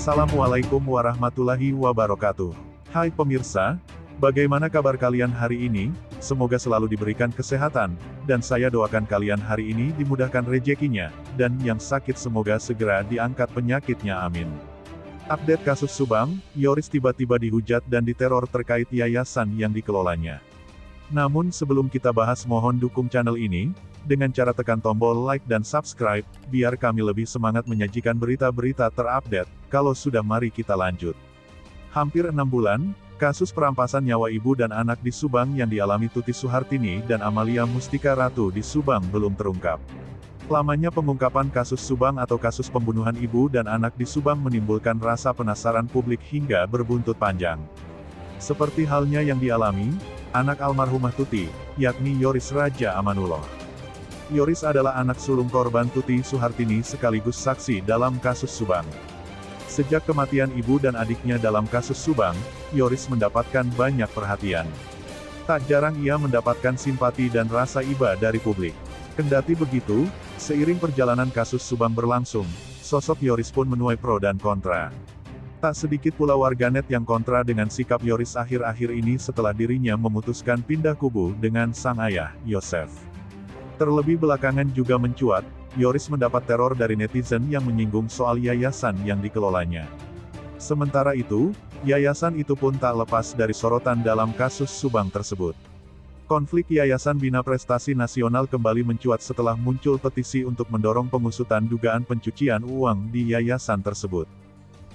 Assalamualaikum warahmatullahi wabarakatuh. Hai pemirsa, bagaimana kabar kalian hari ini? Semoga selalu diberikan kesehatan, dan saya doakan kalian hari ini dimudahkan rezekinya, dan yang sakit semoga segera diangkat penyakitnya amin. Update kasus Subang, Yoris tiba-tiba dihujat dan diteror terkait yayasan yang dikelolanya. Namun sebelum kita bahas mohon dukung channel ini, dengan cara tekan tombol like dan subscribe, biar kami lebih semangat menyajikan berita-berita terupdate. Kalau sudah mari kita lanjut. Hampir 6 bulan, kasus perampasan nyawa ibu dan anak di Subang yang dialami Tuti Suhartini dan Amalia Mustika Ratu di Subang belum terungkap. Lamanya pengungkapan kasus Subang atau kasus pembunuhan ibu dan anak di Subang menimbulkan rasa penasaran publik hingga berbuntut panjang. Seperti halnya yang dialami anak almarhumah Tuti, yakni Yoris Raja Amanullah. Yoris adalah anak sulung korban Tuti Suhartini sekaligus saksi dalam kasus Subang. Sejak kematian ibu dan adiknya dalam kasus Subang, Yoris mendapatkan banyak perhatian. Tak jarang ia mendapatkan simpati dan rasa iba dari publik. Kendati begitu, seiring perjalanan kasus Subang berlangsung, sosok Yoris pun menuai pro dan kontra. Tak sedikit pula warganet yang kontra dengan sikap Yoris akhir-akhir ini setelah dirinya memutuskan pindah kubu dengan sang ayah, Yosef. Terlebih belakangan juga mencuat, Yoris mendapat teror dari netizen yang menyinggung soal yayasan yang dikelolanya. Sementara itu, yayasan itu pun tak lepas dari sorotan dalam kasus Subang tersebut. Konflik Yayasan Bina Prestasi Nasional kembali mencuat setelah muncul petisi untuk mendorong pengusutan dugaan pencucian uang di yayasan tersebut.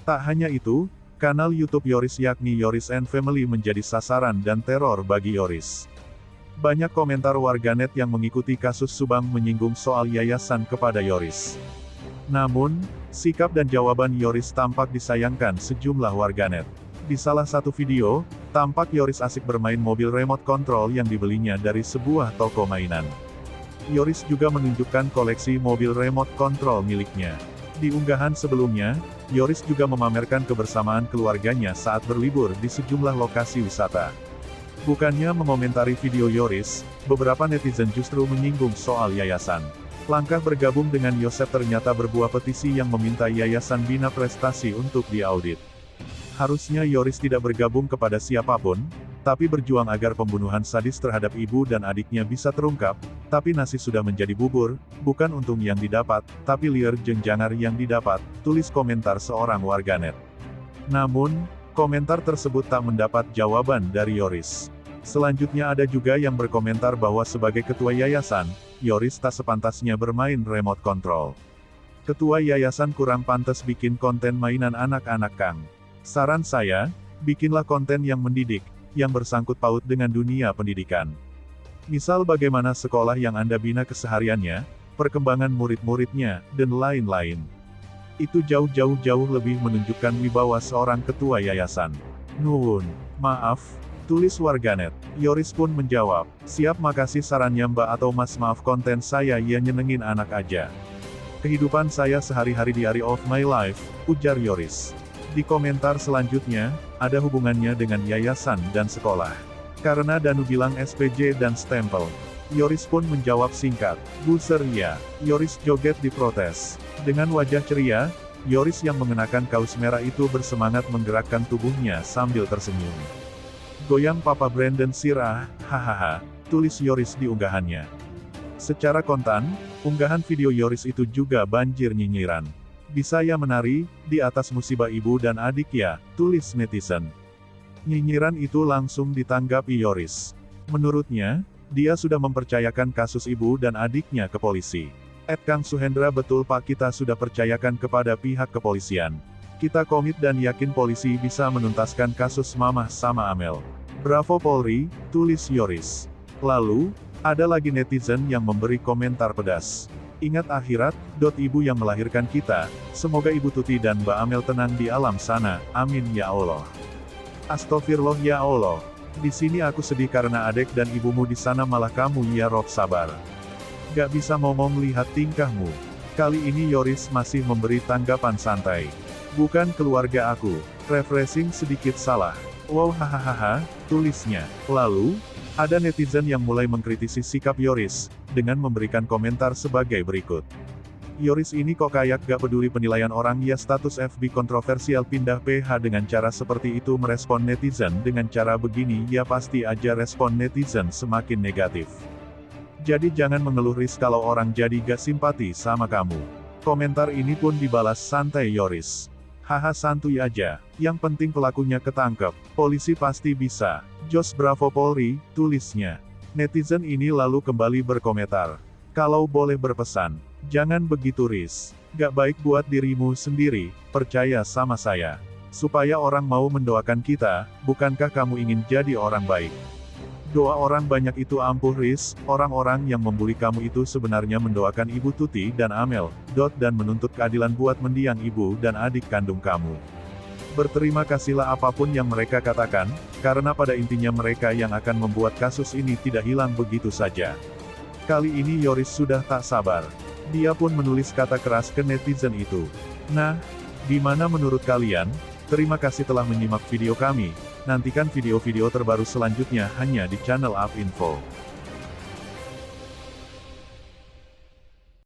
Tak hanya itu, kanal YouTube Yoris yakni Yoris and Family menjadi sasaran dan teror bagi Yoris. Banyak komentar warganet yang mengikuti kasus Subang menyinggung soal yayasan kepada Yoris. Namun, sikap dan jawaban Yoris tampak disayangkan sejumlah warganet. Di salah satu video, tampak Yoris asik bermain mobil remote control yang dibelinya dari sebuah toko mainan. Yoris juga menunjukkan koleksi mobil remote control miliknya. Di unggahan sebelumnya, Yoris juga memamerkan kebersamaan keluarganya saat berlibur di sejumlah lokasi wisata. Bukannya mengomentari video Yoris, beberapa netizen justru menyinggung soal yayasan. Langkah bergabung dengan Yosef ternyata berbuah petisi yang meminta Yayasan Bina Prestasi untuk diaudit. Harusnya Yoris tidak bergabung kepada siapapun, tapi berjuang agar pembunuhan sadis terhadap ibu dan adiknya bisa terungkap, tapi nasi sudah menjadi bubur, bukan untung yang didapat, tapi liar jenjangar yang didapat, tulis komentar seorang warganet. Namun, komentar tersebut tak mendapat jawaban dari Yoris. Selanjutnya ada juga yang berkomentar bahwa sebagai ketua yayasan, Yoris tak sepantasnya bermain remote control. Ketua yayasan kurang pantas bikin konten mainan anak-anak Kang. Saran saya, bikinlah konten yang mendidik, yang bersangkut paut dengan dunia pendidikan. Misal bagaimana sekolah yang Anda bina kesehariannya, perkembangan murid-muridnya, dan lain-lain. Itu jauh lebih menunjukkan wibawa seorang ketua yayasan. Nuwun, maaf, tulis warganet. Yoris pun menjawab, siap makasih sarannya Mbak atau Mas, maaf konten saya ya nyenengin anak aja. Kehidupan saya sehari-hari diary of my life, ujar Yoris. Di komentar selanjutnya, ada hubungannya dengan yayasan dan sekolah. Karena Danu bilang SPJ dan stempel. Yoris pun menjawab singkat, buser ya. Yoris joget di protes. Dengan wajah ceria, Yoris yang mengenakan kaos merah itu bersemangat menggerakkan tubuhnya sambil tersenyum. Goyang Papa Brandon Sirah, hahaha, tulis Yoris di unggahannya. Secara kontan, unggahan video Yoris itu juga banjir nyinyiran. Bisa ya menari, di atas musibah ibu dan adik ya, tulis netizen. Nyinyiran itu langsung ditanggapi Yoris. Menurutnya, dia sudah mempercayakan kasus ibu dan adiknya ke polisi. Kang Suhendra, betul Pak, kita sudah percayakan kepada pihak kepolisian. Kita komit dan yakin polisi bisa menuntaskan kasus Mamah sama Amel. Bravo Polri, tulis Yoris. Lalu, ada lagi netizen yang memberi komentar pedas. Ingat akhirat, ibu yang melahirkan kita, semoga Ibu Tuti dan Mbak Amel tenang di alam sana, amin ya Allah. Astagfirullah ya Allah. Di sini aku sedih karena adek dan ibumu di sana, malah kamu ya Rob sabar. Gak bisa ngomong lihat tingkahmu. Kali ini Yoris masih memberi tanggapan santai. Bukan keluarga aku. Refreshing sedikit salah. Wow hahaha, tulisnya. Lalu, ada netizen yang mulai mengkritisi sikap Yoris, dengan memberikan komentar sebagai berikut. Yoris ini kok kayak gak peduli penilaian orang ya, status FB kontroversial pindah PH dengan cara seperti itu. Merespon netizen dengan cara begini ya pasti aja respon netizen semakin negatif. Jadi jangan mengeluh Riz kalau orang jadi gak simpati sama kamu. Komentar ini pun dibalas santai Yoris. Haha santuy aja, yang penting pelakunya ketangkep, polisi pasti bisa. Jos Bravo Polri, tulisnya. Netizen ini lalu kembali berkomentar. Kalau boleh berpesan, jangan begitu Riz. Gak baik buat dirimu sendiri, percaya sama saya. Supaya orang mau mendoakan kita, bukankah kamu ingin jadi orang baik? Doa orang banyak itu ampuh Riz, orang-orang yang membuli kamu itu sebenarnya mendoakan Ibu Tuti dan Amel, dan menuntut keadilan buat mendiang ibu dan adik kandung kamu. Berterima kasihlah apapun yang mereka katakan, karena pada intinya mereka yang akan membuat kasus ini tidak hilang begitu saja. Kali ini Yoris sudah tak sabar. Dia pun menulis kata keras ke netizen itu. Nah, gimana menurut kalian? Terima kasih telah menyimak video kami. Nantikan video-video terbaru selanjutnya hanya di channel UP Info.